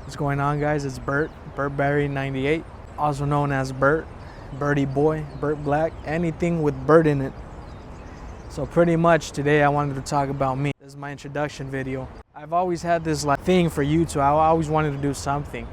What's going on, guys? It's Bert Berry 98, also known as Bert, Birdie Boy, Bert Black, anything with Bert in it. So pretty much today I wanted to talk about me. This is my introduction video. I've always had this thing for YouTube. I always wanted to do something,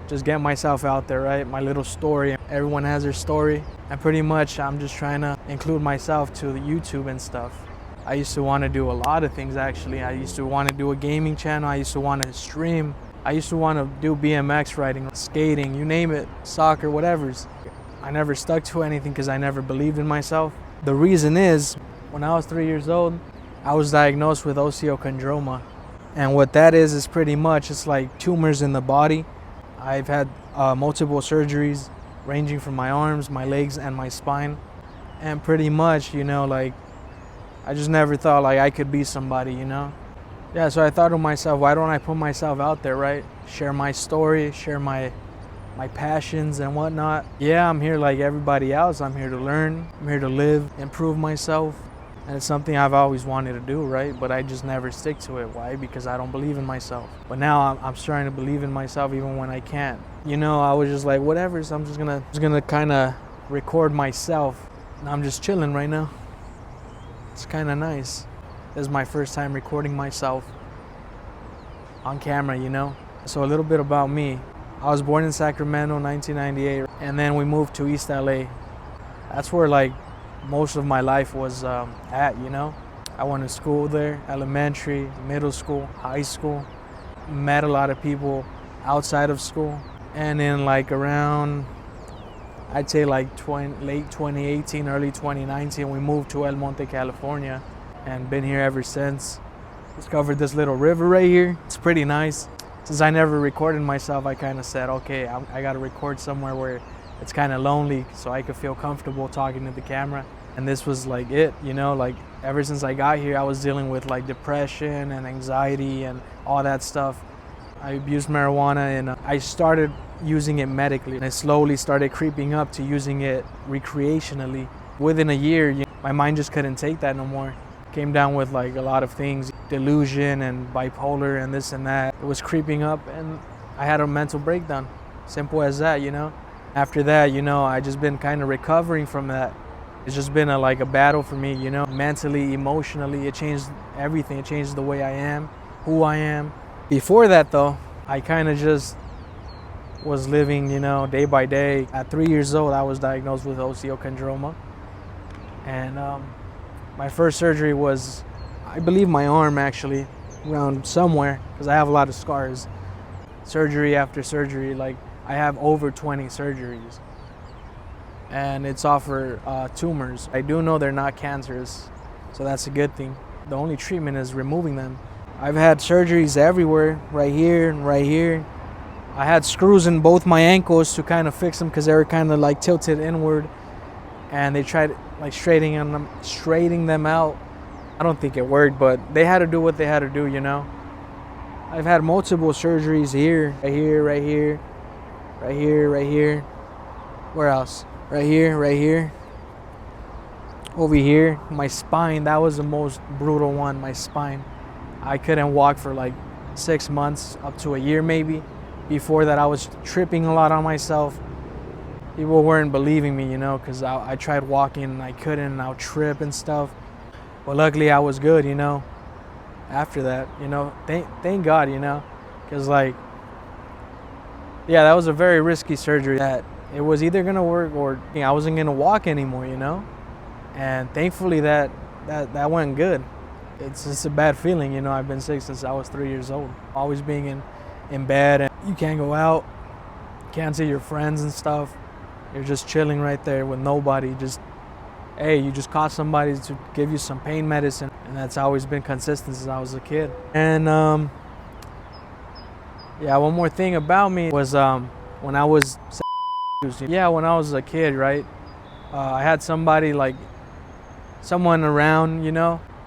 just get myself out there, right? My little story. Everyone has their story, and pretty much I'm just trying to include myself to the YouTube and stuff. I used to want to do a lot of things actually. I used to want to do a gaming channel. I used to want to stream. I used to want to do BMX riding, skating, you name it, soccer, whatever's. I never stuck to anything because I never believed in myself. The reason is, when I was 3 years old, I was diagnosed with osteochondroma. And what that is pretty much, it's like tumors in the body. I've had multiple surgeries ranging from my arms, my legs, and my spine. And pretty much, I just never thought I could be somebody, Yeah, so I thought to myself, why don't I put myself out there, right? Share my story, share my passions and whatnot. Yeah, I'm here like everybody else. I'm here to learn. I'm here to live, improve myself. And it's something I've always wanted to do, right? But I just never stick to it. Why? Because I don't believe in myself. But now I'm starting to believe in myself even when I can't. I was just like, whatever, so I'm just gonna kind of record myself. And I'm just chilling right now. It's kind of nice. This is my first time recording myself on camera, So a little bit about me. I was born in Sacramento, 1998, and then we moved to East LA. That's where most of my life was at, I went to school there, elementary, middle school, high school. Met a lot of people outside of school. And then around, I'd say late 2018, early 2019, we moved to El Monte, California. And been here ever since. Discovered this little river right here. It's pretty nice. Since I never recorded myself, I kind of said, okay, I got to record somewhere where it's kind of lonely so I could feel comfortable talking to the camera. And this was it, ever since I got here, I was dealing with depression and anxiety and all that stuff. I abused marijuana and I started using it medically. And I slowly started creeping up to using it recreationally. Within a year, my mind just couldn't take that no more. Came down with a lot of things, delusion and bipolar and this and that. It was creeping up and I had a mental breakdown. Simple as that, After that, I just been kind of recovering from that. It's just been a battle for me, mentally, emotionally. It changed everything. It changed the way I am, who I am. Before that though, I kind of just was living, day by day. At 3 years old, I was diagnosed with osteochondroma. And my first surgery was, I believe, my arm actually, around somewhere, because I have a lot of scars. Surgery after surgery, I have over 20 surgeries. And it's all for tumors. I do know they're not cancerous, so that's a good thing. The only treatment is removing them. I've had surgeries everywhere, right here and right here. I had screws in both my ankles to kind of fix them because they were kind of tilted inward. And they tried straightening them out. I don't think it worked, but they had to do what they had to do, I've had multiple surgeries here, right here, right here, right here, right here. Where else? Right here. Over here, my spine, that was the most brutal one, my spine. I couldn't walk for 6 months, up to a year maybe. Before that, I was tripping a lot on myself. People weren't believing me, because I tried walking and I couldn't, and I would trip and stuff. But luckily I was good, after that, thank God, because that was a very risky surgery that it was either going to work or I wasn't going to walk anymore, And thankfully that went good. It's just a bad feeling, I've been sick since I was 3 years old. Always being in bed and you can't go out, can't see your friends and stuff. You're just chilling right there with nobody. You just caught somebody to give you some pain medicine. And that's always been consistent since I was a kid. And one more thing about me was when I was when I was a kid, right? I had someone around,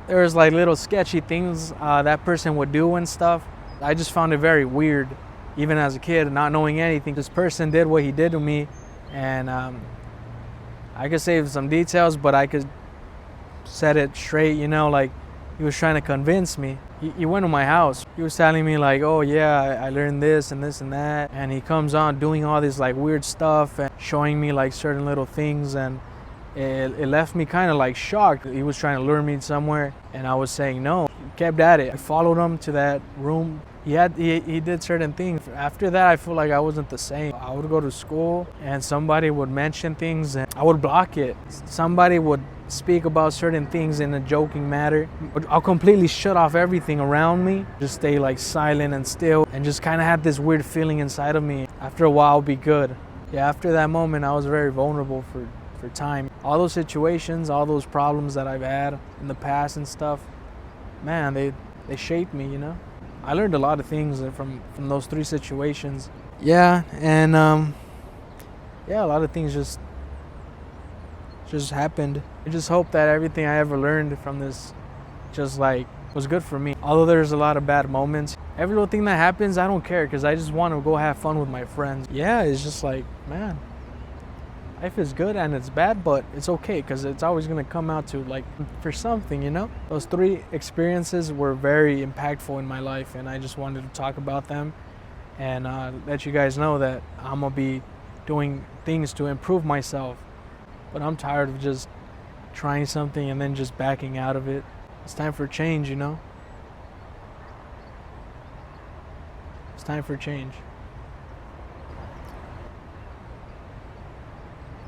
There was little sketchy things that person would do and stuff. I just found it very weird, even as a kid, not knowing anything. This person did what he did to me. And I could save some details, but I could set it straight, he was trying to convince me. he went to my house. He was telling me like, oh yeah, I learned this and this and that. And he comes on doing all this like weird stuff and showing me like certain little things, and it left me kind of like shocked. He was trying to lure me somewhere and I was saying no. He kept at it. I followed him to that room. He did certain things. After that, I feel like I wasn't the same. I would go to school and somebody would mention things and I would block it. Somebody would speak about certain things in a joking manner. I'll completely shut off everything around me. Just stay like silent and still and just kind of had this weird feeling inside of me. After a while, I'll be good. Yeah, after that moment, I was very vulnerable for time. All those situations, all those problems that I've had in the past and stuff, man, they shaped me, you know? I learned a lot of things from those 3 situations. Yeah, and yeah, a lot of things just happened. I just hope that everything I ever learned from this just like was good for me. Although there's a lot of bad moments, every little thing that happens, I don't care because I just want to go have fun with my friends. Yeah, it's just like, man, life is good and it's bad, but it's okay because it's always going to come out to like for something, you know? Those 3 experiences were very impactful in my life, and I just wanted to talk about them and let you guys know that I'm going to be doing things to improve myself. But I'm tired of just trying something and then just backing out of it. It's time for change, you know? It's time for change.